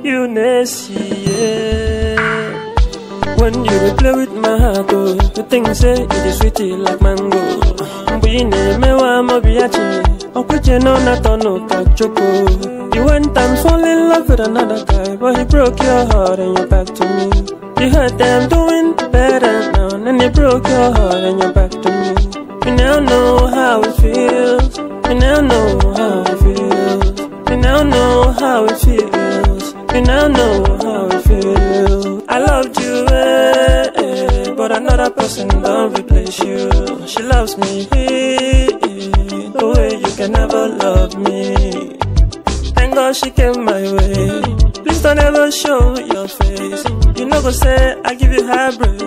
Eunice, yeah. When you play with my heart, oh, the things say it is sweetie like mango. We need me wa mobiachi. Okucheno na tono kachoko. You went and fall in love with another guy, but he broke your heart and you're back to me. You heard them doing better now, and he broke your heart and you're back to me. You now know how it feels. You now know how it feels. You now know how it feels. You now know how it feels. I loved you, but another person don't replace you. She loves me, the way you can never love me. Thank God she came my way. Please don't ever show your face. You never say I give you heartbreak.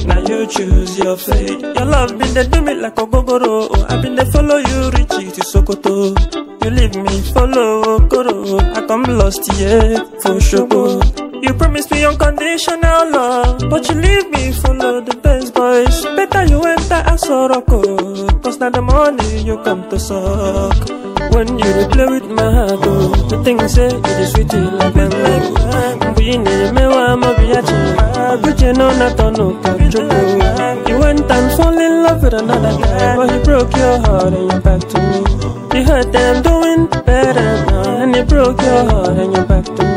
Now you choose your fate. Your love been there do me like a gogoro. I've been there follow you reach it to Sokoto. You leave me follow Koro. I come lost yeah for Shoko. You promised me unconditional love, but you leave me follow the best boys. Better you enter a Soroko, cause now the money you come to suck. When you play with my heart, oh, the things say it is sweetie like mango. We need me wa mobiachi. Okucheno na tono kachoko. You went and fall in love with another guy, but he broke your heart and you're back to me. You heard them doing better now, and he broke your heart and you're back to me.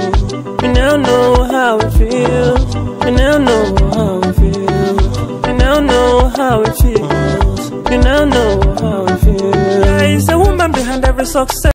You now know how it feels. You now know how it feels. You now know how it feels. You now know how it feels. There is a woman behind every success.